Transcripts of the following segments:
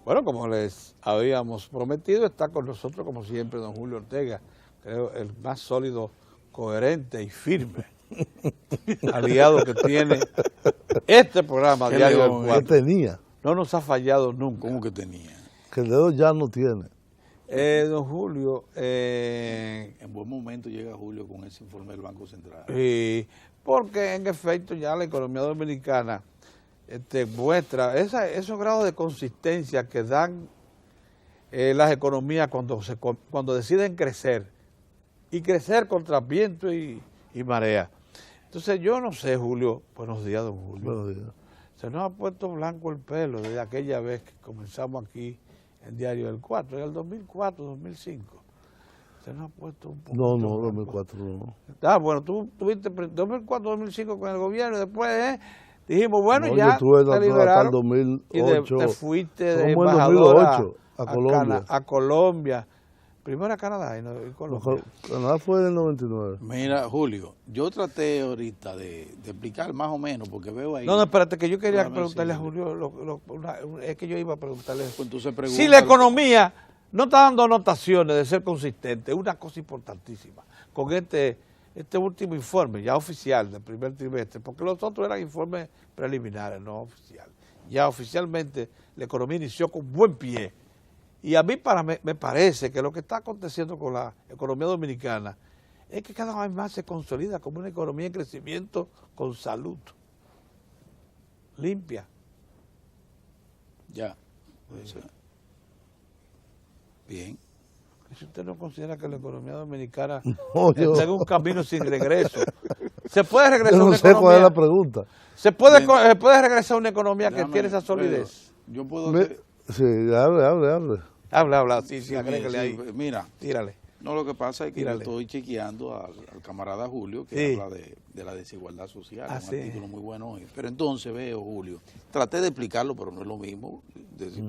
Bueno, como les habíamos prometido, está con nosotros, como siempre, don Julio Ortega, creo el más sólido, coherente y firme aliado que tiene este programa Diario del que Cuatro. tenía, No nos ha fallado nunca. ¿Cómo que tenía? que el dedo ya no tiene. Don Julio, En buen momento llega Julio con ese informe del Banco Central. porque en efecto ya la economía dominicana muestra esos grados de consistencia que dan las economías cuando deciden crecer, y crecer contra viento y marea. Entonces yo no sé, Julio, buenos días, don Julio. Buenos días. Se nos ha puesto blanco el pelo desde aquella vez que comenzamos aquí en Diario del 4, en el 2004, 2005. Se nos ha puesto un poco. No, 2004 no. Bueno, tú tuviste 2004, 2005 con el gobierno y después dijimos, bueno, No, ya yo estuve te hasta liberaron el 2008. y te fuiste de Como en embajadora 2008 a Colombia. a Colombia. Primero a Canadá y Colombia. Canadá fue en el 99. Mira, Julio, yo traté ahorita de explicar más o menos, porque veo ahí... No, espérate, que yo quería Déjame preguntarle a decirle. Julio, es que yo iba a preguntarle Pues entonces pregunta, si la economía no está dando anotaciones de ser consistente, una cosa importantísima, con este último informe ya oficial del primer trimestre, porque los otros eran informes preliminares, no oficiales. Ya oficialmente la economía inició con buen pie. Y a mí me parece que lo que está aconteciendo con la economía dominicana es que cada vez más se consolida como una economía en crecimiento con salud, limpia. Ya. O sea, bien. Si usted no considera que la economía dominicana No, yo- está en un camino sin regreso, ¿se puede regresar Yo a no una sé cuál es la economía? pregunta. ¿Se puede regresar a una economía que Déjame, tiene esa solidez? Yo puedo Me- hacer... Sí, hable. Habla, sí, Sí, agrégale ahí, mira, tírale. no, lo que pasa es que Tírale. yo estoy chequeando al camarada Julio, que Sí. habla de la desigualdad social, Ah, un sí. artículo muy bueno hoy. Pero entonces veo, Julio, traté de explicarlo, pero no es lo mismo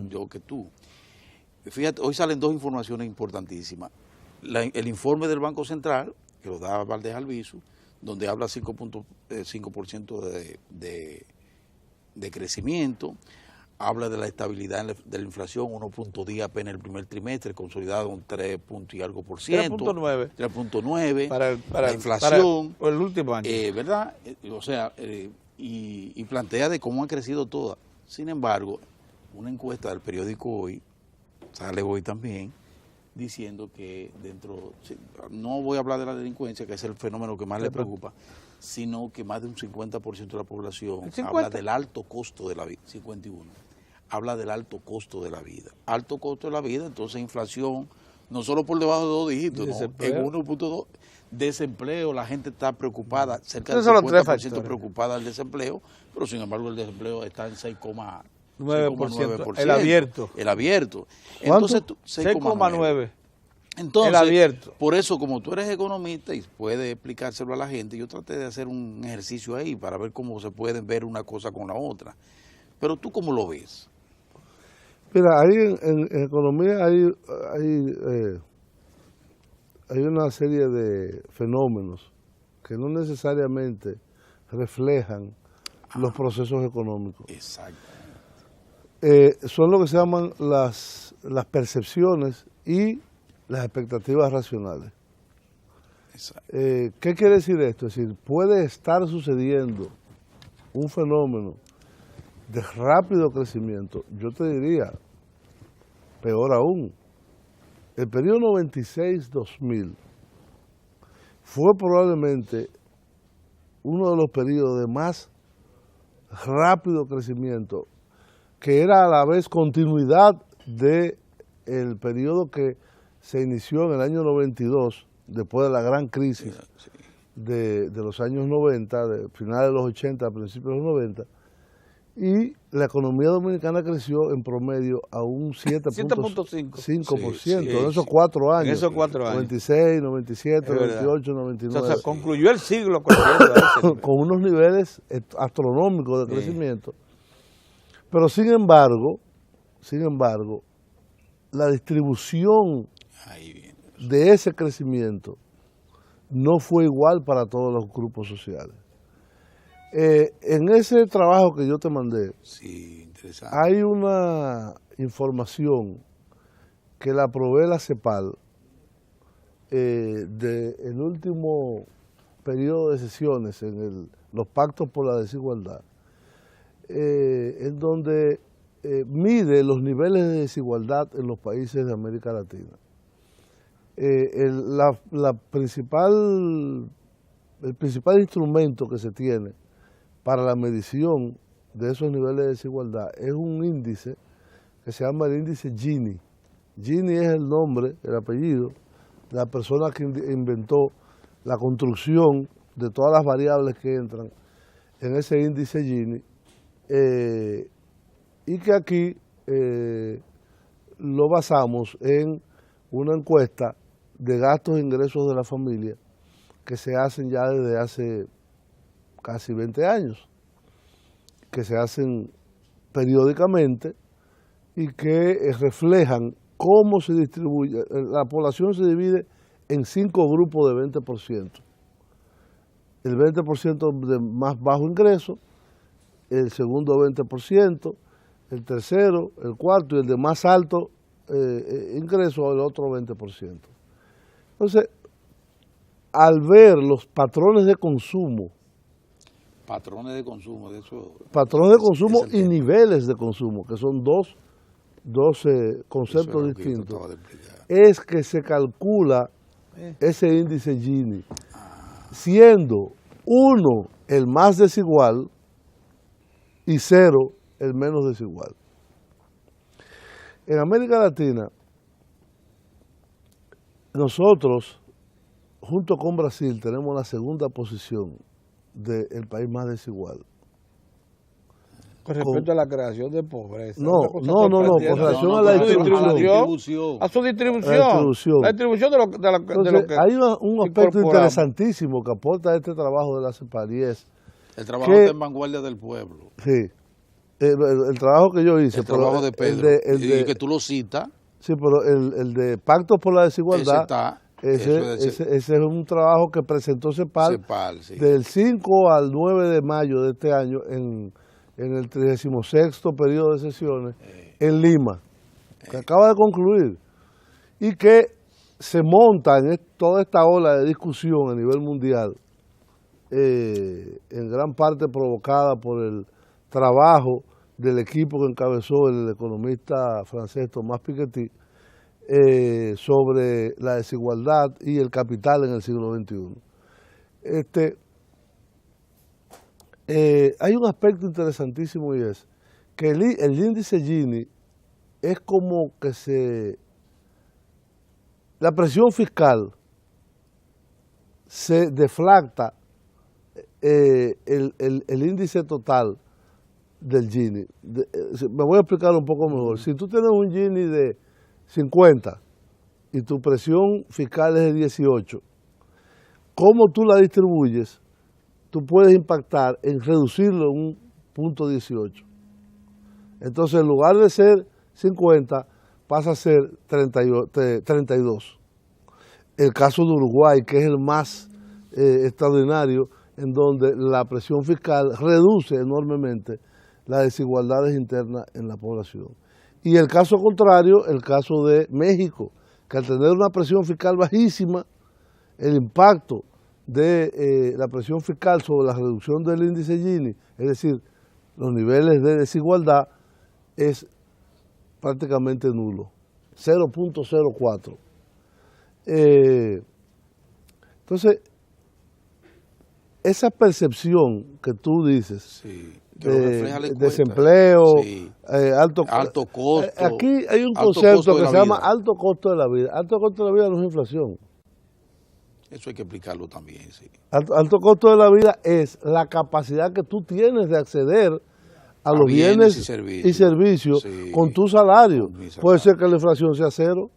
yo que tú. Fíjate, hoy salen dos informaciones importantísimas. El informe del Banco Central, que lo da Valdés Albizu, donde habla 5% de crecimiento, habla de la estabilidad de la inflación, 1.10 apenas el primer trimestre, consolidado un 3 punto y algo por ciento. 3.9. 3.9, Para la inflación, para el último año. ¿verdad? O sea, y plantea de cómo ha crecido toda. Sin embargo, una encuesta del periódico Hoy, sale hoy también, diciendo que no voy a hablar de la delincuencia, que es el fenómeno que más le preocupa, sino que más de un 50% de la población ¿El 50? habla del alto costo de la vida, 51, habla del alto costo de la vida. Alto costo de la vida, entonces inflación, no solo por debajo de 2 dígitos, ¿no? En 1.2, desempleo, la gente está preocupada, cerca del Esos son los tres 50% factores. preocupada del desempleo, pero sin embargo el desempleo está en 6,9%. 9%, el abierto. El abierto. ¿Cuánto? Entonces, 6,9. Entonces, El abierto. por eso, como tú eres economista y puedes explicárselo a la gente, yo traté de hacer un ejercicio ahí para ver cómo se pueden ver una cosa con la otra. Pero tú, ¿cómo lo ves? Mira, ahí en economía hay una serie de fenómenos que no necesariamente reflejan los procesos económicos. Exacto. Son lo que se llaman las percepciones y las expectativas racionales. Exacto. ¿Qué quiere decir esto? Es decir, puede estar sucediendo un fenómeno de rápido crecimiento. Yo te diría, peor aún, el periodo 96-2000 fue probablemente uno de los periodos de más rápido crecimiento, que era a la vez continuidad del periodo que se inició en el año 92, después de la gran crisis Sí. de los años 90, de finales de los 80, principios de los 90, y la economía dominicana creció en promedio a un 7.5% Sí, en esos 4 años. En esos 4 años. 96, 97, Es verdad. 98, O 99. sea, concluyó el siglo creciendo a ese nivel. Con unos niveles astronómicos de crecimiento. Pero sin embargo, la distribución Ahí viene. de ese crecimiento no fue igual para todos los grupos sociales. En ese trabajo que yo te mandé, Sí, Interesante. Hay una información que la provee la CEPAL del último periodo de sesiones en los pactos por la desigualdad, en donde mide los niveles de desigualdad en los países de América Latina. El principal instrumento que se tiene para la medición de esos niveles de desigualdad es un índice que se llama el índice Gini. Gini es el nombre, el apellido, de la persona que inventó la construcción de todas las variables que entran en ese índice Gini, y que aquí lo basamos en una encuesta de gastos e ingresos de la familia que se hacen ya desde hace casi 20 años, que se hacen periódicamente y que reflejan cómo se distribuye. La población se divide en 5 grupos de 20%. El 20% de más bajo ingreso, el segundo 20%, el tercero, el cuarto y el de más alto ingreso, el otro 20%. Entonces, al ver los patrones de consumo, Patrones de consumo, de eso. patrones de consumo es el y tema. niveles de consumo, que son dos conceptos Eso era lo que yo distintos, trataba de explicar. es que se calcula ese índice Gini, siendo 1 el más desigual y 0 el menos desigual. En América Latina, nosotros, junto con Brasil, tenemos la segunda posición del país más desigual. Con respecto a la creación de pobreza. No, una cosa no, sorprendente. con relación a la su distribución. A su distribución. La distribución. La distribución de lo Entonces, que hay un aspecto incorporamos. interesantísimo que aporta este trabajo de la CEPAL y es, El trabajo ¿Qué? está en vanguardia del pueblo. sí, el trabajo que yo hice, El trabajo de Pedro. Y que tú lo citas, sí, pero el de Pactos por la ese Desigualdad, está. ese es un trabajo que presentó CEPAL CEPAL, sí. del 5 al 9 de mayo de este año en el 36º periodo de sesiones en Lima, que acaba de concluir, y que se monta en toda esta ola de discusión a nivel mundial, en gran parte provocada por el trabajo del equipo que encabezó el economista francés Thomas Piketty, sobre la desigualdad y el capital en el siglo XXI. Hay un aspecto interesantísimo y es que el índice Gini es como que la presión fiscal se deflacta el índice total del Gini. Me voy a explicar un poco mejor. Si tú tienes un Gini de 50 y tu presión fiscal es de 18, ¿cómo tú la distribuyes? Tú puedes impactar en reducirlo en 1.18. Entonces, en lugar de ser 50, pasa a ser 32. El caso de Uruguay, que es el más extraordinario, en donde la presión fiscal reduce enormemente las desigualdades internas en la población. Y el caso contrario, el caso de México, que al tener una presión fiscal bajísima, el impacto de la presión fiscal sobre la reducción del índice Gini, es decir, los niveles de desigualdad, es prácticamente nulo, 0.04. Entonces, esa percepción que tú dices, Sí, que lo refleja la encuesta. desempleo, Sí. alto costo. Aquí hay un alto concepto costo de que la se llama vida. alto costo de la vida. Alto costo de la vida no es inflación. Eso hay que explicarlo también, sí. Alto costo de la vida es la capacidad que tú tienes de acceder a los bienes y servicios sí, con tu salario. con mi salario. Puede ser que la inflación sea 0,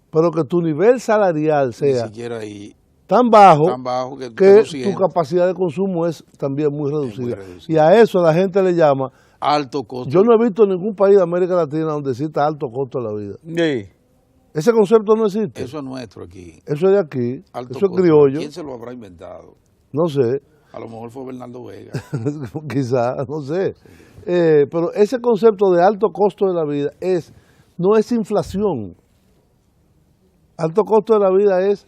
pero que tu nivel salarial Ni sea siquiera ahí tan bajo que lo tu siento. capacidad de consumo es también muy reducida. reducida. Y a eso la gente le llama. Alto costo. Yo no he visto ningún país de América Latina donde exista alto costo de la vida. Sí. Ese concepto no existe. Eso es nuestro aquí. Eso es de aquí. Alto Eso es costo. criollo. ¿Quién se lo habrá inventado? No sé. A lo mejor fue Bernardo Vega. Quizá, no sé. pero ese concepto de alto costo de la vida no es inflación. Alto costo de la vida es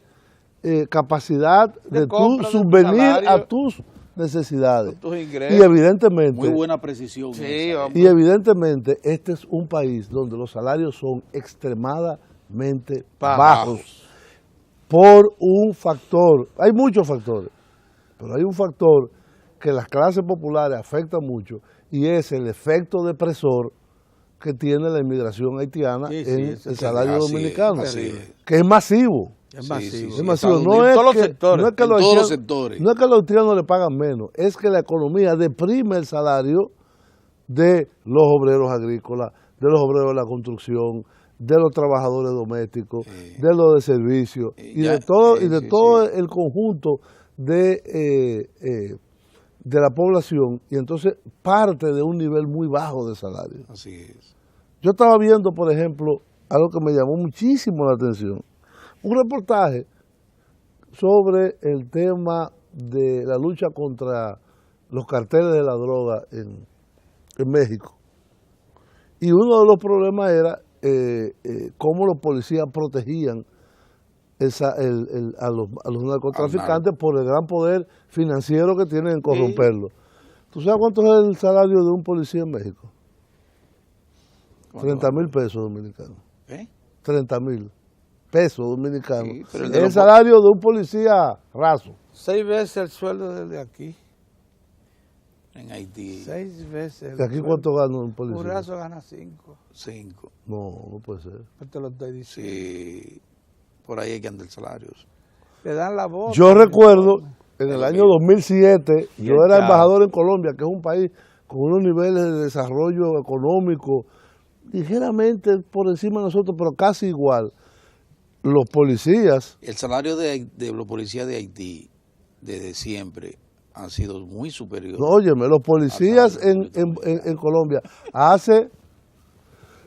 capacidad de tú compra de tu subvenir salario, a tus necesidades. tus Y ingresos. evidentemente, Muy buena precisión. Sí, esa, hombre. y evidentemente este es un país donde los salarios son extremadamente bajos por un factor. Hay muchos factores, pero hay un factor que las clases populares afectan mucho y es el efecto depresor que tiene la inmigración haitiana Sí, sí, en eso el es salario así es, dominicano, así es. que es masivo. Es Sí, masivo. sí, Es sí. masivo. Estados No Unidos, es todos los que, sectores. no es que En los todos los haitianos- sectores. no es que los haitianos le pagan menos, es que la economía deprime el salario de los obreros agrícolas, de los obreros de la construcción, de los trabajadores domésticos, de los de servicio y ya, de todo sí, el conjunto de la población, y entonces parte de un nivel muy bajo de salario. Así es. Yo estaba viendo, por ejemplo, algo que me llamó muchísimo la atención, un reportaje sobre el tema de la lucha contra los carteles de la droga en México. Y uno de los problemas era cómo los policías protegían a los narcotraficantes por el gran poder financiero que tienen en corromperlo. ¿Tú sabes cuánto es el salario de un policía en México? 30,000 pesos dominicanos. 30,000 pesos dominicanos. Sí, pero el es de el los salario de un policía raso. 6 veces el sueldo desde aquí. En Haití, 6 veces. ¿Y aquí cuánto gana un policía? Un raso gana 5. 5. No, no puede ser. Te lo estoy diciendo. Sí, por ahí hay que andar salarios. Le dan la voz. Yo recuerdo en el año 2007, Y yo el era Chavo. embajador en Colombia, que es un país con unos niveles de desarrollo económico ligeramente por encima de nosotros, pero casi igual. Los policías, El salario de los policías de Haití, desde siempre, ha sido muy superior. no, óyeme, los policías en Colombia hace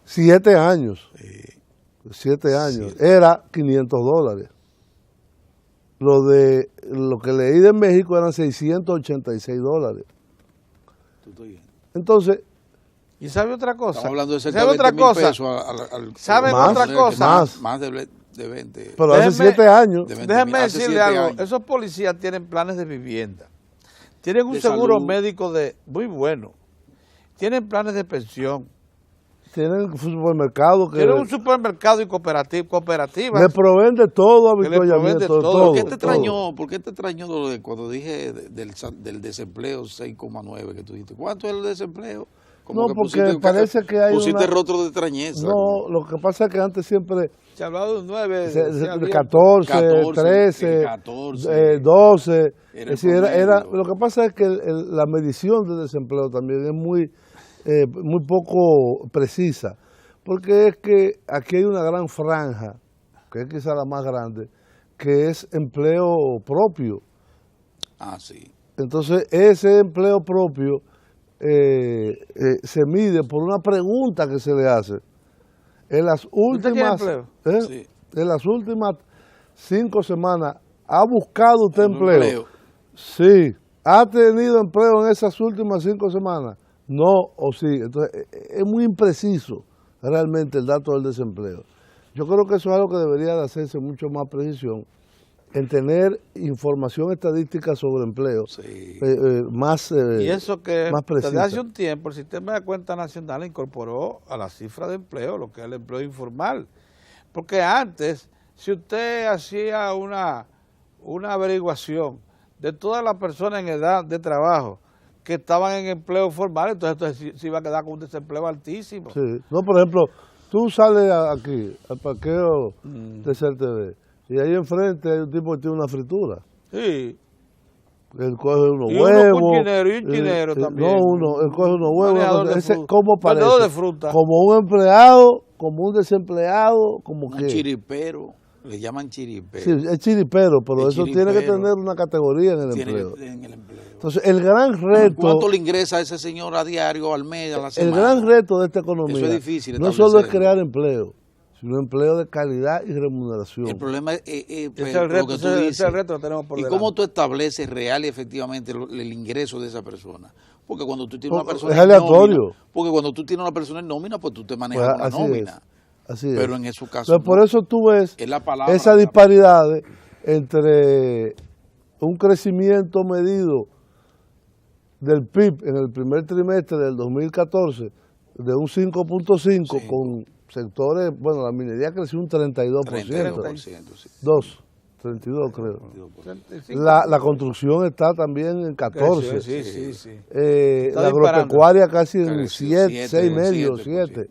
7 años, 7 años, era $500. Lo que leí de México eran $686. Tú estás bien. Entonces, ¿Y sabe otra cosa? Estamos hablando de cerca ¿Sabe de otra 20,000 cosa? pesos ¿Saben Más, otra cosa? Más de 20. pero hace Déjeme- 7 años, de 20,000, Déjame hace decirle 7 algo. años. Esos policías tienen planes de vivienda. Tienen un De seguro salud. médico muy bueno. Tienen planes de pensión. tienen supermercados que Tienen un supermercado y cooperativas. le proveen de todo Que le proveen de avituallamiento, de todo. todo. ¿Por qué te todo. extrañó? ¿Por qué te extrañó lo de cuando dije del desempleo 6,9 que tú dijiste? ¿Cuánto es el desempleo? No, porque parece que hay pusiste una- rostro de extrañeza. No, lo que pasa es que antes siempre Se hablaba de un 9. de 14, 13, 14, 12. era Es decir, el promedio. lo que pasa es que la medición del desempleo también es muy poco precisa, porque es que aquí hay una gran franja, que es quizá la más grande, que es empleo propio. Ah, sí. Entonces, ese empleo propio se mide por una pregunta que se le hace. En las últimas, empleo? Sí. en las últimas 5 semanas, ¿ha buscado usted Un empleo? empleo. Sí. ¿Ha tenido empleo en esas últimas 5 semanas? No o sí. Entonces, es muy impreciso realmente el dato del desempleo. Yo creo que eso es algo que debería de hacerse mucho más precisión, en tener información estadística sobre empleo Sí. más Y eso que más desde precisa. hace un tiempo el sistema de cuenta nacional incorporó a la cifra de empleo lo que es el empleo informal. Porque antes, si usted hacía una averiguación de todas las personas en edad de trabajo que estaban en empleo formal, entonces se iba a quedar con un desempleo altísimo. Sí. No, por ejemplo, tú sales aquí al parqueo de CRTV y ahí enfrente hay un tipo que tiene una fritura. Sí. Él coge unos Y uno huevos. cochinero, y un chinero también. No, él coge unos huevos. Manejador de Ese, fruta. ¿cómo parece? Vendedor de fruta. Como un empleado, como un desempleado, como Un que... chiripero. Le llaman chiripero. Sí, es chiripero, pero El eso tiene que chiripero. tener una categoría en el Tiene empleo. que en el empleo. Entonces, el gran reto... ¿Cuánto le ingresa a ese señor a diario, al mes, a la El semana? gran reto de esta economía Eso es difícil no solo es establecerlo. crear empleo, sino empleo de calidad y remuneración. El problema es Ese es el reto, ese es el reto que tenemos por ¿Y delante. cómo tú estableces real y efectivamente el ingreso de esa persona? Porque cuando tú tienes una persona Es aleatorio. nómina, porque cuando tú tienes una persona en nómina, pues tú te manejas Pues una así nómina. Así es. Pero en esos casos Entonces, por no. eso tú ves Es la palabra, esas la- disparidades entre un crecimiento medido del PIB en el primer trimestre del 2014 de un 5.5 Sí. con sectores, bueno, la minería creció un 32%, 32%, sí. 32 creo. 35. La construcción está también en 14. Sí. La disparando. agropecuaria casi en Creció 7, 6 7%, medio, 7%. 7.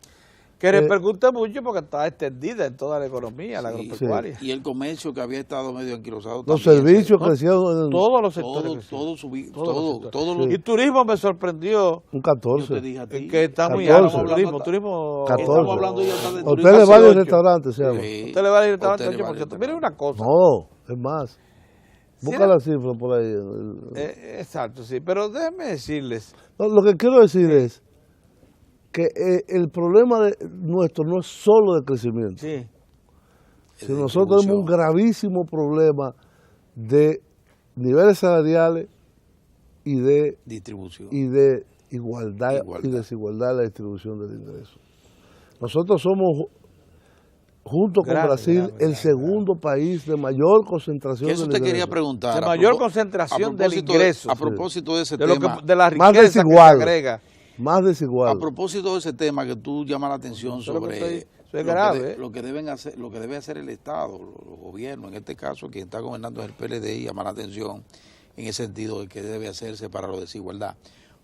Que repercute mucho porque está extendida en toda la economía, la Sí, agropecuaria. Y el comercio que había estado medio anquilosado Los también, servicios ¿no? crecieron en Todos los sectores. todo, crecieron. todo subí, Todos los todo, sectores. todo Sí. lo Y turismo me sorprendió un yo te 14. dije a ti. que está muy 14. alto. Turismo. 14. Estamos hablando ya hasta de turismo. Hoteles, bares y 18. restaurantes se llama. Sí, Usted le va a ir restaurante hoteles, 8%. bares, Mire una cosa. No, es más. Busca Sí, la cifra por ahí. Exacto, sí. Pero déjenme decirles. No, lo que quiero decir es que el problema nuestro no es solo de crecimiento. Sí. Si nosotros tenemos un gravísimo problema de niveles salariales y de distribución. igualdad Igualdad. y desigualdad en la distribución del ingreso. Nosotros somos, junto con Grave, Brasil, grave, el segundo país de mayor concentración Que eso del te ingreso. quería preguntar. De a mayor propó- concentración a del propósito ingreso. A propósito de ese De, lo tema. que, de la Más riqueza que se desigual. agrega. Más desigual. A propósito de ese tema que tú llamas la atención Eso es lo que sobre eso es grave, lo que deben hacer, lo que debe hacer el Estado, los gobiernos, en este caso quien está gobernando es el PLD, y llama la atención en el sentido de que debe hacerse para la desigualdad.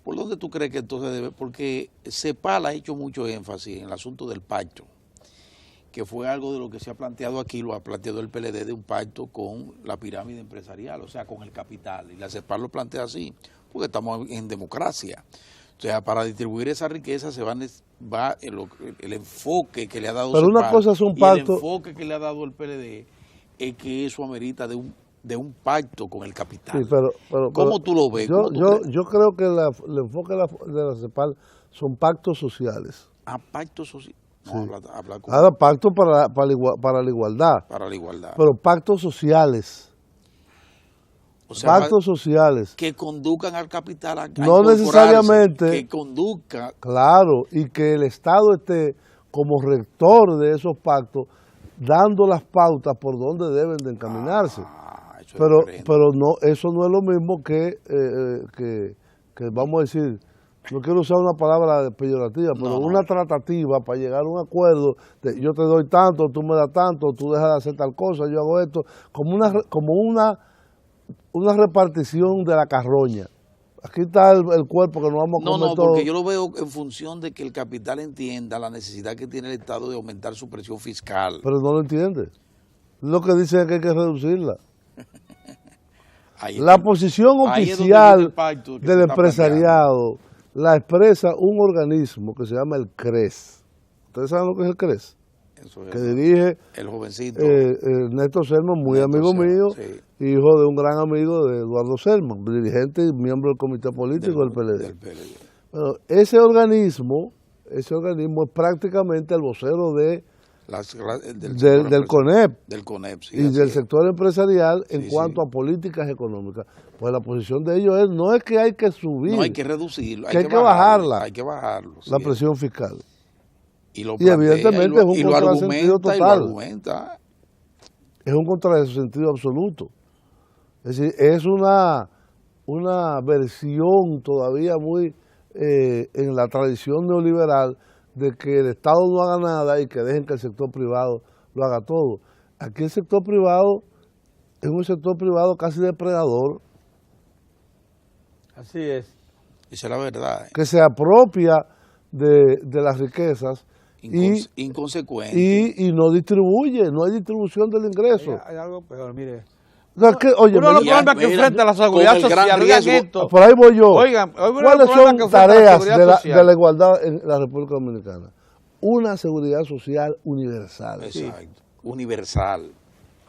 ¿Por dónde tú crees que entonces debe? Porque CEPAL ha hecho mucho énfasis en el asunto del pacto, que fue algo de lo que se ha planteado aquí, lo ha planteado el PLD, de un pacto con la pirámide empresarial, o sea, con el capital. Y la CEPAL lo plantea así, porque estamos en democracia. O sea, para distribuir esa riqueza se va el enfoque que le ha dado Pero una CEPAL cosa es un y pacto. el enfoque que le ha dado el PLD es que eso amerita de un pacto con el capital. Sí, pero ¿Cómo tú lo ves? ¿Cómo tú crees? Yo creo que el enfoque de la CEPAL son pactos sociales. A pacto social. No, Sí. habla con- Ahora, pactos para la igualdad, para la igualdad. pero pactos sociales. O sea, Pactos sociales. que conduzcan al capital a No incorporarse, necesariamente. que conduzca. Claro, y que el Estado esté como rector de esos pactos, dando las pautas por donde deben de encaminarse. Eso es pero diferente. pero no, eso no es lo mismo que vamos a decir, no quiero usar una palabra peyorativa, pero No, no. una tratativa para llegar a un acuerdo de yo te doy tanto, tú me das tanto, tú dejas de hacer tal cosa, yo hago esto, como una repartición de la carroña. Aquí está el cuerpo que nos vamos a No, comer no, todo. porque yo lo veo en función de que el capital entienda la necesidad que tiene el Estado de aumentar su presión fiscal. Pero no lo entiende. Lo que dice es que hay que reducirla. Ahí La está. posición Ahí es donde viene oficial el pacto que se del está empresariado la expresa un organismo que se llama el CRES. ¿Ustedes saben lo que es el CRES? Eso es Que dirige el jovencito. Ernesto Selman, muy Ernesto amigo Selman, mío, sí. hijo de un gran amigo de Eduardo Selman, dirigente y miembro del comité político del PLD. Del PLD. Bueno, ese organismo es prácticamente el vocero del sector CONEP Del CONEP, sí. y así del es. sector empresarial en Sí, cuanto sí. a políticas económicas. Pues la posición de ellos no es que hay que subir No hay que reducirlo, que hay que bajarla. Hay que bajarlo. la sí. presión fiscal. Y lo y plantea, evidentemente es un y lo contrasentido argumenta, y lo total. argumenta. Es un contrasentido absoluto. Es decir, es una versión todavía muy en la tradición neoliberal de que el Estado no haga nada y que dejen que el sector privado lo haga todo. Aquí el sector privado es un sector privado casi depredador, Así es. Esa es la verdad. que se apropia de las riquezas Inconsecuente. y no distribuye, no hay distribución del ingreso. Hay algo peor, mire. No, es que, oye, Uno de los ya, problemas que mira, enfrenta la con seguridad el gran social, oigan riesgo. esto. por ahí voy yo. Oigan, uno de los ¿Cuáles problemas que son enfrenta la tareas seguridad social? de la igualdad en la República Dominicana? Una seguridad social universal. Exacto. Universal.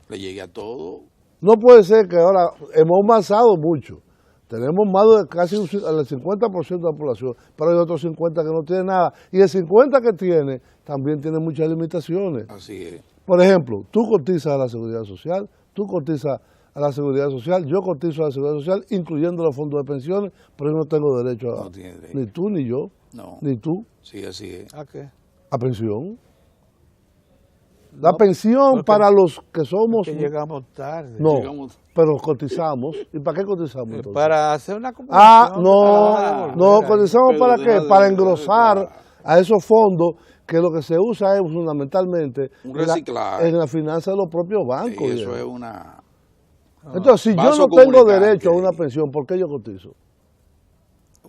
Le llegue a todo. No puede ser que ahora hemos avanzado mucho, Tenemos más de casi el 50% de la población, pero hay otros 50 que no tienen nada. Y el 50 que tiene también tiene muchas limitaciones. Así es. Por ejemplo, tú cotizas a la Seguridad Social, tú cotizas a la Seguridad Social, yo cotizo a la Seguridad Social, incluyendo los fondos de pensiones, pero yo no tengo derecho a... No tiene derecho. Ni tú, ni yo, No. ni tú, Sí, así es. ¿A qué? a pensión. La No, pensión porque- para los que somos... Que llegamos tarde. No, Llegamos- pero cotizamos. ¿Y para qué cotizamos entonces? Para hacer una Ah, acumulación, no, para no, devolver ahí. cotizamos Pero para deja qué, de- para de- engrosar a esos fondos que lo que se usa es fundamentalmente Un reciclaje. en la finanza de los propios bancos. Y eso viejo. es una... Entonces, si yo Vaso no tengo comunicante. derecho a una pensión, ¿por qué yo cotizo?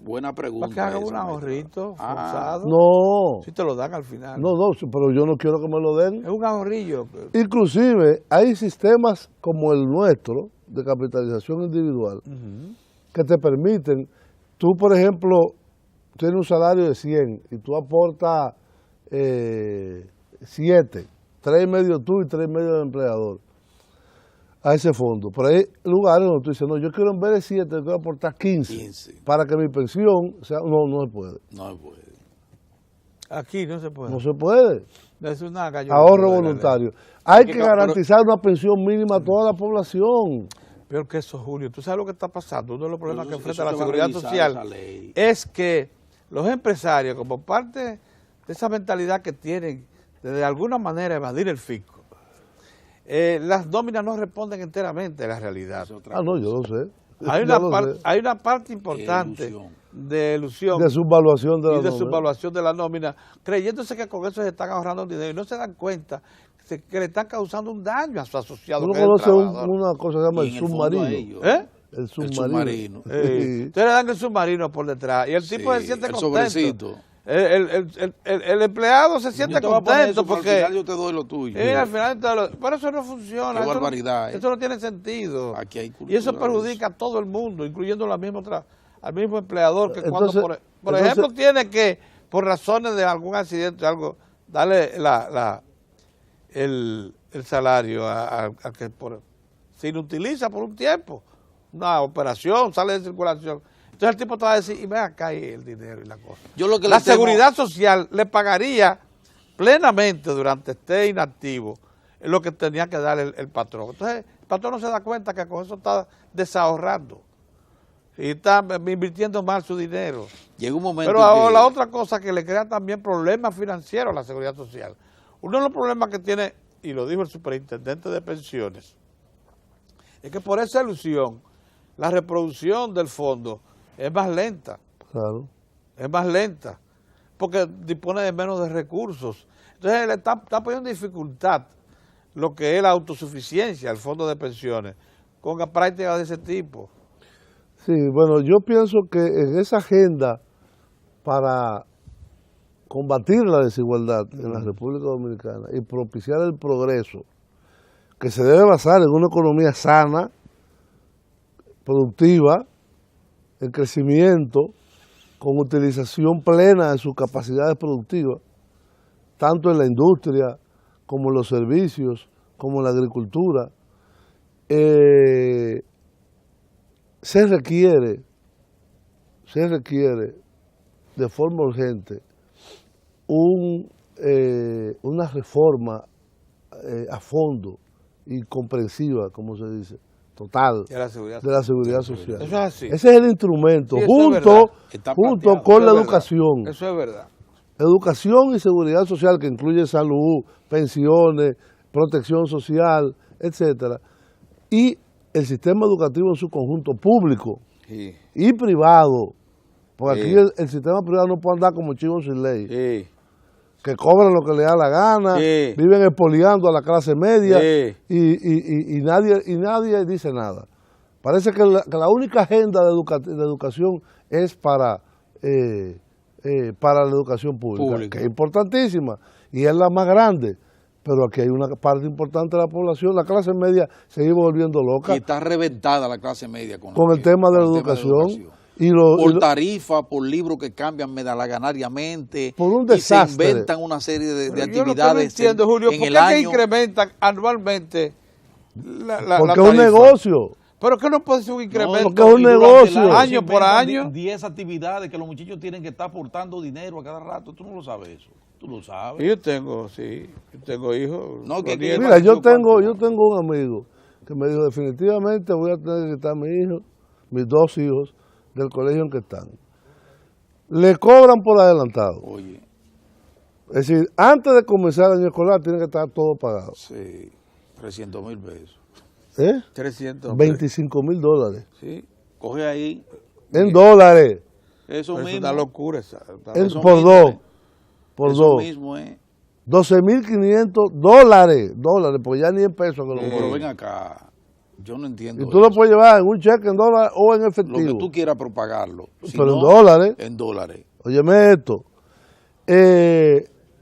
Buena pregunta. Para que haga esa, un maestro. ahorrito Ah, forzado. No, Si te lo dan al final. no, pero yo no quiero que me lo den. Es un ahorrillo. Inclusive, hay sistemas como el nuestro, de capitalización individual, que te permiten, tú por ejemplo, tienes un salario de 100 y tú aportas 7, 3,5 tú y 3,5 del empleador a ese fondo. Pero hay lugares donde tú dices, no, yo quiero en vez de 7, yo quiero aportar 15, 15. para que mi pensión sea, no se puede. No se puede. Aquí no se puede. No se puede. Es una gallo Ahorro de la ley. voluntario. Hay que que pero- garantizar una pensión mínima a toda la población. Peor que eso, Julio. ¿Tú sabes lo que está pasando? Uno de los problemas que Eso enfrenta se la va a Seguridad revisar Social esa ley. es que los empresarios, como parte de esa mentalidad que tienen de alguna manera evadir el fisco, las nóminas no responden enteramente a la realidad. Es otra Ah, no, cosa. yo lo sé. Hay Yo una, lo sé. hay una parte importante Ilusión. de ilusión De subvaluación de la y de nómina. subvaluación de la nómina, creyéndose que con eso se están ahorrando dinero y no se dan cuenta que le están causando un daño a su asociado. Uno que es el conoce trabajador. una cosa que se llama Y el en el fondo a submarino. ellos, ¿Eh? El El submarino. submarino. Sí. Ustedes le dan el submarino por detrás y el tipo Sí, se siente el contento. sobrecito. El empleado se siente Yo te voy a poner contento eso, pero porque al final yo te doy lo tuyo. al final pero eso no funciona. Qué eso no- barbaridad, ¿eh? Eso no tiene sentido. Aquí hay Y eso cultura de perjudica a todo el mundo, incluyendo al mismo empleador que cuando, Entonces- por entonces- ejemplo, tiene que, por razones de algún accidente o algo, darle el salario al que se inutiliza por un tiempo, una operación, sale de circulación. Entonces el tipo te va a decir, y ven acá y el dinero y la cosa. Yo lo que La le temo- Seguridad Social le pagaría plenamente durante esté inactivo lo que tenía que dar el patrón. Entonces el patrón no se da cuenta que con eso está desahorrando y está invirtiendo mal su dinero. Llega un momento Pero ahora que- la otra cosa que le crea también problemas financieros a la Seguridad Social. Uno de los problemas que tiene, y lo dijo el superintendente de pensiones, es que por esa ilusión la reproducción del fondo es más lenta. Claro. Es más lenta, porque dispone de menos de recursos. Entonces le está poniendo en dificultad lo que es la autosuficiencia, el fondo de pensiones, con prácticas de ese tipo. Sí, bueno, yo pienso que en esa agenda para combatir la desigualdad en la República Dominicana y propiciar el progreso, que se debe basar en una economía sana, productiva, en crecimiento, con utilización plena de sus capacidades productivas, tanto en la industria como en los servicios, como en la agricultura, se requiere de forma urgente una reforma a fondo y comprensiva, como se dice, total, De la seguridad de la seguridad social. Eso es así. Ese es el instrumento, Sí, eso es junto, verdad. Está junto planteado. con Eso la es verdad. educación. Eso es verdad. Educación y seguridad social, que incluye salud, pensiones, protección social, etcétera, y el sistema educativo en su conjunto, público Sí, y privado, porque Sí. aquí el sistema privado no puede andar como chivo sin ley, sí. que cobran lo que le da la gana, Sí. viven expoliando a la clase media Sí. y nadie dice nada. Parece que la única agenda de educación es para la educación pública, Pública. que es importantísima y es la más grande, pero aquí hay una parte importante de la población, la clase media se iba volviendo loca Y está reventada la clase media con el tema de la con el educación. Por tarifa, por libros que cambian medalaganariamente. Por un Y se desastre. inventan una serie de Pero yo lo que no actividades entiendo, Julio, en ¿por el qué que año. incrementan anualmente la porque es un tarifa? negocio. Pero que no puede ser un incremento. porque es un y durante negocio. el año se Año por inventan año. 10 actividades que los muchachos tienen que estar aportando dinero a cada rato. Tú no lo sabes eso. Tú lo sabes. Y yo tengo, sí, yo tengo hijos. No, que- los que- nietos. Mira, yo ¿cuánto? tengo un amigo que me dijo, definitivamente voy a tener que quitar a mi hijo, mis dos hijos, del colegio en que están. Le cobran por adelantado. Oye, Es decir, antes de comenzar el año escolar tiene que estar todo pagado. sí, 300,000 pesos. ¿Eh? 300. 25,000 $. Sí. Coge ahí En dólares. eso Pero eso es mismo. una locura. Eso Por mismo dos. es. Por Eso dos. mismo es. 12,500 $. Porque ya ni en pesos que lo Pero cobran. ven acá, yo no entiendo Y tú lo eso. puedes llevar en un cheque en dólares o en Lo efectivo. que tú quieras propagarlo. Si Pero en no, dólares. En dólares. Óyeme esto.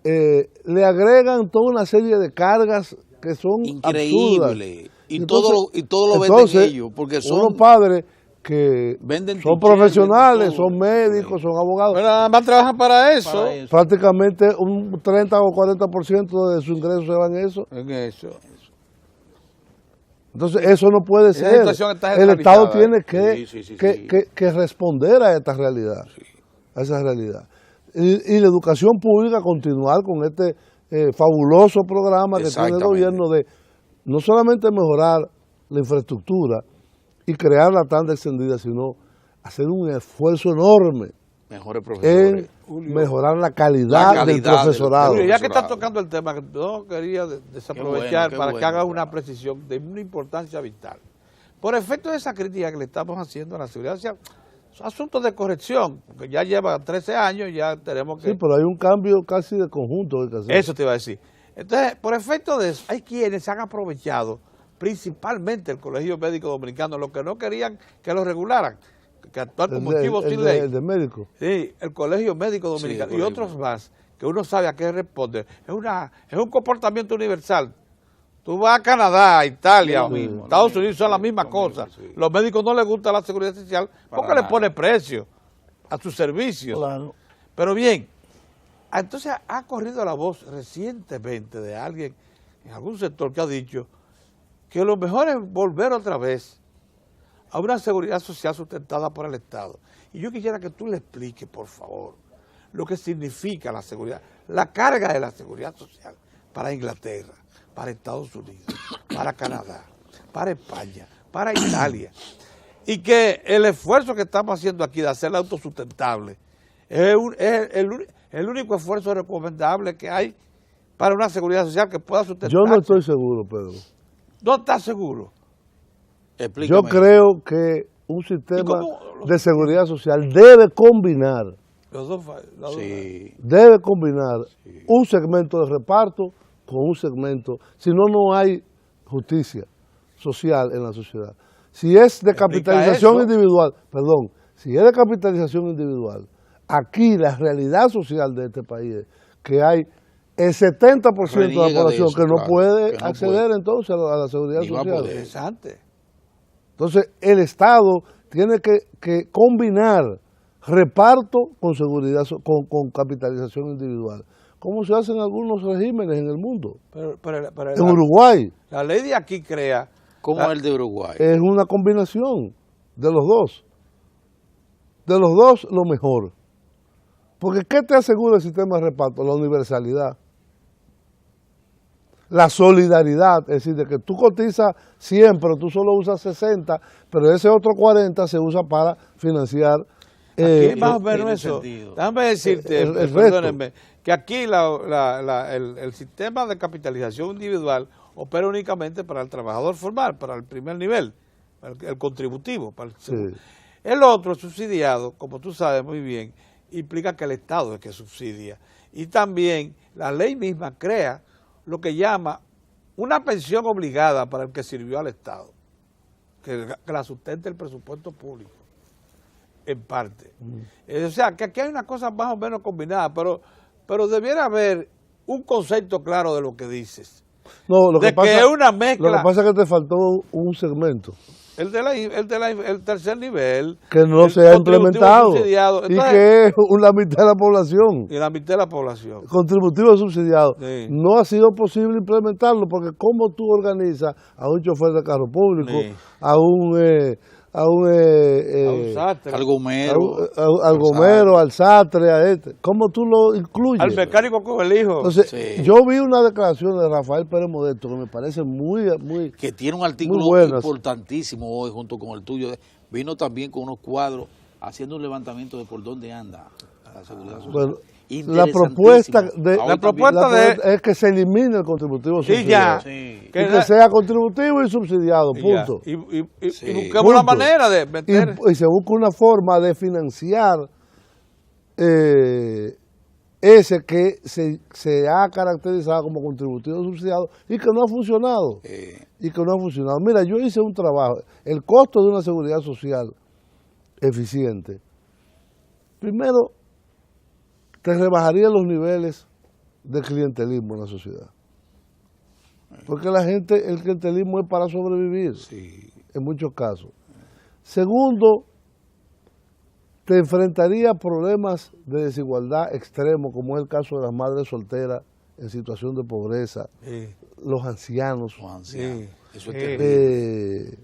Le agregan toda una serie de cargas que son absurdas. Increíble. Y Entonces- todo lo entonces, venden ellos. Porque son. unos padres que Venden son t-shirt, profesionales, venden todo. son médicos, son abogados. Pero nada más trabajan para eso. Para eso. Prácticamente un 30 o 40% de su ingreso se va en eso. En eso. Entonces, eso no puede Esa ser. situación está El Estado generalizada, tiene Sí. que responder a esta realidad, a esa realidad. Y la educación pública continuar con este fabuloso programa que tiene el Exactamente. gobierno de no solamente mejorar la infraestructura y crearla tan extendida, sino hacer un esfuerzo enorme Mejores en profesores. mejorar la calidad, La del calidad del profesorado. Julio, ya que estás profesorado. tocando el tema, que no quería desaprovechar Qué bueno, qué para que bueno, hagas una claro. precisión de una importancia vital. Por efecto de esa crítica que le estamos haciendo a la seguridad social, son asuntos de corrección, porque ya lleva 13 años, ya tenemos que... Sí, pero hay un cambio casi de conjunto que hay que hacer. Eso te iba a decir. Entonces, por efecto de eso, hay quienes se han aprovechado, principalmente el Colegio Médico Dominicano, los que no querían que lo regularan, que actuar como chivos sin ley. El de médico. Sí, el Colegio Médico Dominicano el y Colegio otros más, que uno sabe a qué responde. Es un comportamiento universal. Tú vas a Canadá, Italia, Es lo mismo, Estados lo Unidos mismo, son la sí, misma lo cosa. mismo, sí. Los médicos no les gusta la seguridad social porque Para le pone nada. precio a sus servicios. Claro. Pero bien, entonces ha corrido la voz recientemente de alguien en algún sector que ha dicho que lo mejor es volver otra vez a una seguridad social sustentada por el Estado. Y yo quisiera que tú le expliques, por favor, lo que significa la seguridad, la carga de la seguridad social para Inglaterra, para Estados Unidos, para Canadá, para España, para Italia. Y que el esfuerzo que estamos haciendo aquí de hacerla autosustentable es el único esfuerzo recomendable que hay para una seguridad social que pueda sustentarse. Yo no estoy seguro, Pedro. ¿No estás seguro? Explícame. Yo creo que un sistema cómo de seguridad social debe combinar Los dos, las dos- Sí. un segmento de reparto con un segmento, si no, no hay justicia social en la sociedad. Si es de capitalización eso. individual, perdón, si es de capitalización individual, aquí la realidad social de este país es que hay el 70% de la Reniega de población eso, que no claro, puede que no acceder puede. entonces a la seguridad Ni va a social. poder. Interesante. Entonces, el Estado tiene que combinar reparto con seguridad, con capitalización individual, como se hace en algunos regímenes en el mundo. Pero En Uruguay la ley de aquí crea... ¿Cómo la- el de Uruguay? es una combinación de los dos. De los dos, lo mejor. Porque ¿qué te asegura el sistema de reparto? La universalidad. La solidaridad, es decir, de que tú cotizas 100, pero tú solo usas 60, pero ese otro 40 se usa para financiar Aquí es más o menos tiene eso. sentido. Déjame decirte, el resto. perdónenme, que aquí el sistema de capitalización individual opera únicamente para el trabajador formal, para el primer nivel, para el contributivo. Para el segundo. Sí. El otro, subsidiado, como tú sabes muy bien, implica que el Estado es que subsidia. Y también la ley misma crea lo que llama una pensión obligada para el que sirvió al Estado, que la sustente el presupuesto público, en parte. O sea, que aquí hay una cosa más o menos combinada, pero debiera haber un concepto claro de lo que dices. No, lo de que pasa, que es una lo mezcla. que pasa es que te faltó un segmento El tercer nivel. que no el se ha contributivo implementado subsidiado. y Entonces, que es la mitad de la población. y la mitad de la población. Contributivo subsidiado. Sí. No ha sido posible implementarlo porque cómo tú organizas a un chofer de carro público, Sí. a un A un sastre, Algo mero. al gomero, al sastre, a este. ¿Cómo tú lo incluyes? al mecánico con el hijo. Entonces, Sí. yo vi una declaración de Rafael Pérez Modesto que me parece muy Que tiene un artículo buenas. importantísimo hoy junto con el tuyo. Vino también con unos cuadros haciendo un levantamiento de por dónde anda la seguridad social. bueno. La propuesta es que se elimine el contributivo Sí, subsidiado. ya. Sí. Y que sea contributivo y subsidiado, Y ya. punto. Y Sí. busquemos la Punto. manera de meter. Y se busca una forma de financiar ese que se ha caracterizado como contributivo subsidiado y que no ha funcionado. Mira, yo hice un trabajo. El costo de una seguridad social eficiente, primero, te rebajaría los niveles de clientelismo en la sociedad. Porque el clientelismo es para sobrevivir, Sí. en muchos casos. Segundo, te enfrentaría a problemas de desigualdad extremos, como es el caso de las madres solteras en situación de pobreza, Sí, los ancianos, Los ancianos. Sí. Eso es Sí. terrible.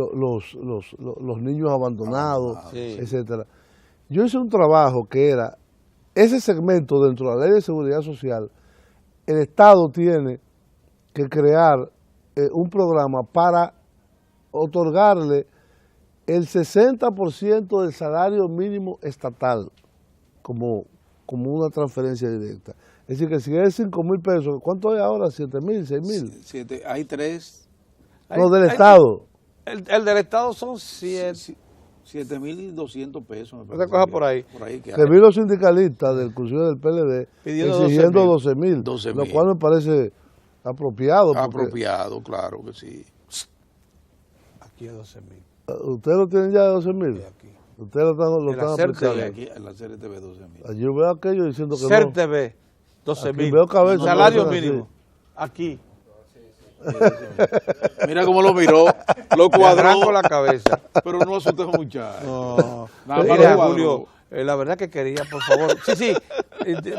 los niños abandonados, Sí. etcétera. Yo hice un trabajo que era, ese segmento dentro de la ley de seguridad social, el Estado tiene que crear un programa para otorgarle el 60% del salario mínimo estatal como una transferencia directa. Es decir, que si es 5,000 pesos, ¿cuánto es ahora? ¿7,000, 6,000? Hay tres, No, del Estado. El del Estado son 7. 7.200 pesos. Me Otra parece cosa que- por ahí. que Que vi los sindicalistas del cursillo del PLD Pidiendo exigiendo 12,000. 12,000, lo cual me parece apropiado. Porque Apropiado, claro que sí. Aquí es 12,000. ustedes lo tienen ya de 12,000. Aquí. Ustedes lo En la están CERTV, aplicando. Aquí en la CRTV 12,000. Allí veo aquello diciendo que no. CERTV, 12,000. Aquí veo cabezas Salario que hacen mínimo. así. Aquí. Mira cómo lo miró, lo Le cuadró, arranco la cabeza. pero no asustó muchacho. No. Nada más Mira, lo cuadró. Julio, la verdad que quería, por favor. Sí.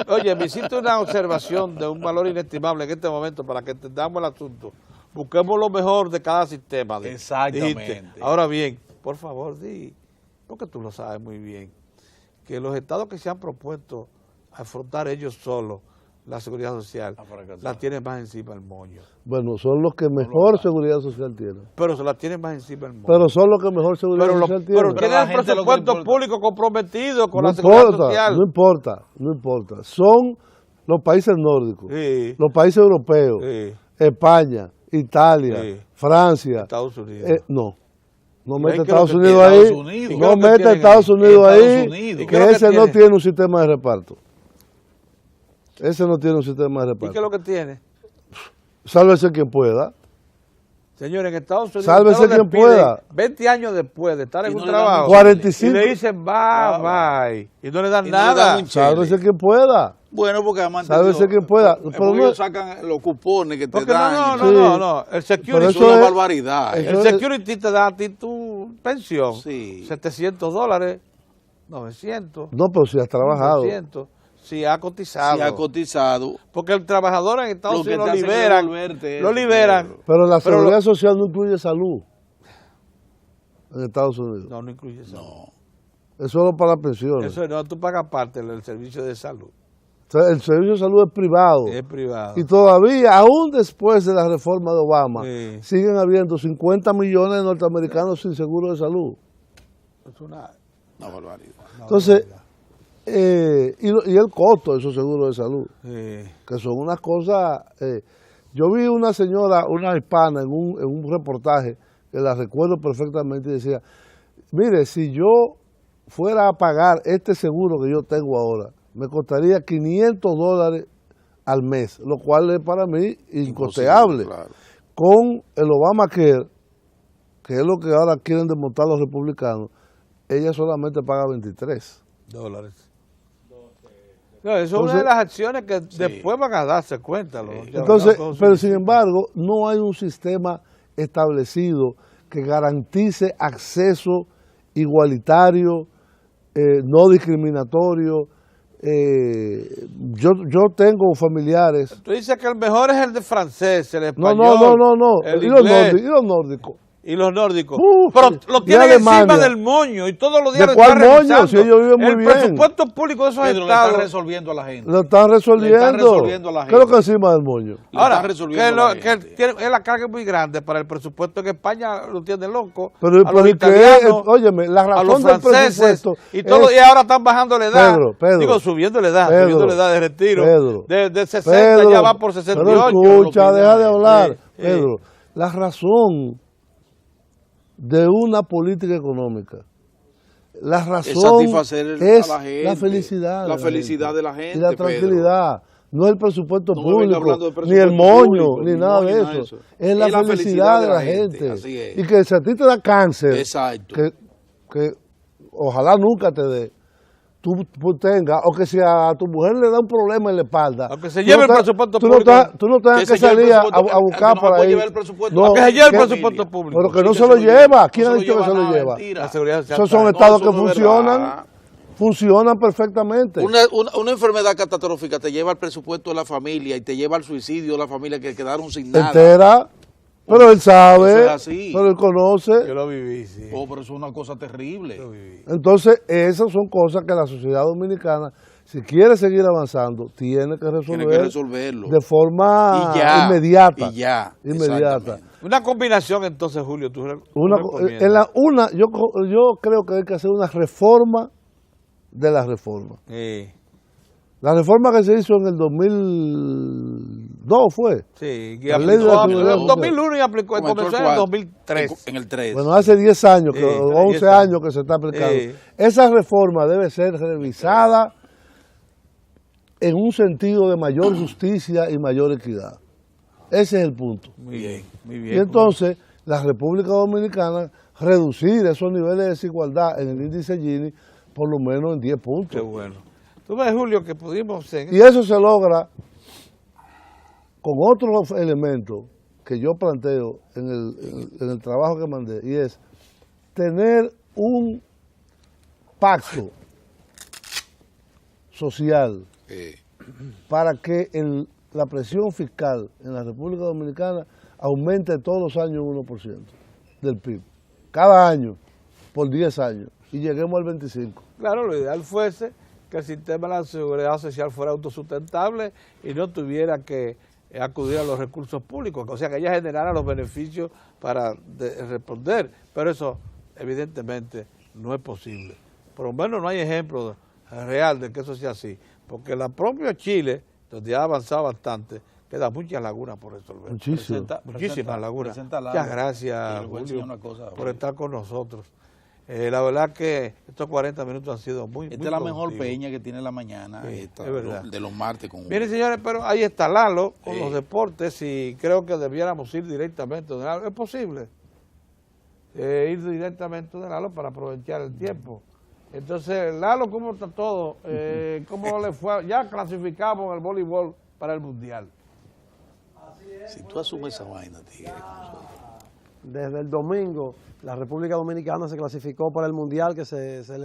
Oye, me hiciste una observación de un valor inestimable en este momento para que entendamos el asunto. Busquemos lo mejor de cada sistema. Exactamente. Dijiste. Ahora bien, por favor, porque tú lo sabes muy bien, que los estados que se han propuesto afrontar ellos solos la seguridad social, la tienen más encima el moño. Bueno, son los que mejor seguridad social tienen. Pero se la tienen más encima el moño. Pero son los que mejor seguridad social tienen. pero tienen la el gente lo que presupuesto importa. público comprometido con No la seguridad importa, social. no importa. Son los países nórdicos, Sí, los países europeos, sí, España, Italia, Sí. Francia. Estados Unidos. No ¿Y mete qué es Estados lo que Unidos tiene ahí. Estados Unidos? ¿Y qué es No lo que mete tienen Estados ahí? Unidos Estados ahí, Unidos. ¿Y qué que es lo que ese no tiene? tiene un sistema de reparto. Ese no tiene un sistema de ¿Y qué es reparto. lo que tiene? Sálvese quien pueda. Señores, en Estados Unidos, Sálvese usted lo quien despiden pueda. 20 años después de estar Y en no un le dan trabajo. un 45. Y le dicen bye. Y no le dan Y no le dan nada. un chile. Sálvese quien pueda. Bueno, porque además Sálvese quien pueda. Porque Pero no- ellos sacan los cupones que te Porque dan. no. El Pero security, Eso eso es una es- barbaridad. eso el es- security te da a ti tu pensión. Sí. $700, 900, No, pero si has trabajado. 200, si ha cotizado. Si ha cotizado. Porque el trabajador en Estados Lo que Unidos te lo hace liberan. revolverte Lo eso, liberan. Pero la Pero seguridad lo- social no incluye salud en Estados Unidos. No incluye eso. No. Es solo para pensiones. Eso no, tú pagas parte del servicio de salud. O sea, el servicio de salud es privado. Es privado. Y todavía, aún después de la reforma de Obama, Sí. siguen habiendo 50 millones de norteamericanos sin seguro de salud. Es una Barbaridad. Entonces, y el costo de esos seguros de salud, sí. que son unas cosas... yo vi una señora, una hispana, en un reportaje, que la recuerdo perfectamente, y decía, mire, si yo fuera a pagar este seguro que yo tengo ahora, me costaría $500 al mes, lo cual es para mí incosteable. Imposible, claro. Con el Obamacare, que es lo que ahora quieren desmontar los republicanos, ella solamente paga $23. $. No, eso es una Entonces, de las acciones que después van a darse cuenta. Entonces, pero sin embargo, no hay un sistema establecido que garantice acceso igualitario, no discriminatorio. Yo tengo familiares. Tú dices que el mejor es el de francés, el No, español. no. El ¿Y los inglés nórdicos? y los nórdicos. Uf, Pero lo y tienen encima Alemania. del moño y todos los días ¿De lo cuál están moño? revisando. Si ellos viven muy el bien. presupuesto público de esos Pedro, le estados. están resolviendo a la gente. Lo están resolviendo. Le están resolviendo a la ¿Qué es lo que gente. encima del moño? Le Ahora, están resolviendo a la gente. es la carga muy grande para el presupuesto en España, lo tiene loco. Pero, a los ¿y qué? italianos, Óyeme, la a los razón del franceses, presupuesto y ahora están bajando la edad. Pedro, Digo, subiendo la edad, Pedro, subiendo la edad de retiro. Pedro, de 60 Pedro, ya va por pero 68. escucha, deja de hablar. Sí. Pedro, la razón de una política económica, la razón satisfacer es a la gente, la felicidad. la felicidad de la gente, y la Pedro. tranquilidad. No el presupuesto No me venga público, hablando de ni el presupuesto moño, público, ni ni nada moño, de nada de eso. eso. Es la felicidad de la gente. Así es. Y que si a ti te da cáncer, Exacto. que ojalá nunca te dé, tú tengas, o que si a tu mujer le da un problema en la espalda, Aunque se lleve el presupuesto tú público. tú no tengas Que que se lleve el salir a presupuesto, buscar que no por puede ahí. llevar el presupuesto. No, Aunque se lleve el que- presupuesto público. pero que Sí, no que se lo lleva. ¿Quién No ha se dicho que se lo nada, lleva? mentira. La seguridad social. Esos son No, estados eso que no es funcionan, verdad. funcionan perfectamente. Una enfermedad catastrófica te lleva al presupuesto de la familia y te lleva al suicidio de la familia que quedaron sin nada. Entera, pero él sabe, Eso es así. pero él conoce. Yo lo viví, sí. Oh, pero eso es una cosa terrible. Lo viví. Entonces, esas son cosas que la sociedad dominicana, si quiere seguir avanzando, tiene que Tiene que resolverlo. de forma Y ya, inmediata. y ya, Inmediata. exactamente. Una combinación entonces, Julio, tú Una, recomiendas. yo creo que hay que hacer una reforma de la reforma. Sí, La reforma que se hizo en el 2002 fue. sí. Que La ley de la aplicó seguridad en 2001 y aplicó, Comenzó comenzó en el el cual- 2003. En el 3. Bueno, hace 10 años, Sí, 11 10 años que se está aplicando. Sí. Esa reforma debe ser revisada en un sentido de mayor justicia y mayor equidad. Ese es el punto. Muy bien, muy bien. Y entonces, la República Dominicana reducir esos niveles de desigualdad en el índice Gini por lo menos en 10 Qué puntos. bueno. Tú ves, Julio, que pudimos... Y eso se logra con otro elemento que yo planteo en el trabajo que mandé, y es tener un pacto social para que la presión fiscal en la República Dominicana aumente todos los años un 1% del PIB. Cada año, por 10 años, y lleguemos al 25%. Claro, lo ideal fuese que el sistema de la seguridad social fuera autosustentable y no tuviera que acudir a los recursos públicos, o sea, que ella generara los beneficios para responder, pero eso evidentemente no es posible. Por lo menos no hay ejemplo real de que eso sea así, porque la propia Chile, donde ha avanzado bastante, queda muchas lagunas por resolver. Muchísimo. Muchísimas lagunas. presenta Lalo. Muchas gracias, Y le voy a Julio, enseñar una cosa, por Julio. estar con nosotros. La verdad que estos 40 minutos han sido muy Esta muy es la mejor productivos. peña que tiene la mañana. Sí. Esta, es verdad. de los martes con Miren, señores, pero ahí está Lalo con Sí. los deportes y creo que debiéramos ir directamente de Lalo. ¿Es posible? Ir directamente de Lalo para aprovechar el tiempo. Entonces, Lalo, ¿cómo está todo? ¿Cómo le fue? Ya clasificamos en el voleibol para el Mundial. Si tú asumes esa vaina, tigre, Desde el domingo, la República Dominicana se clasificó para el Mundial que se celebró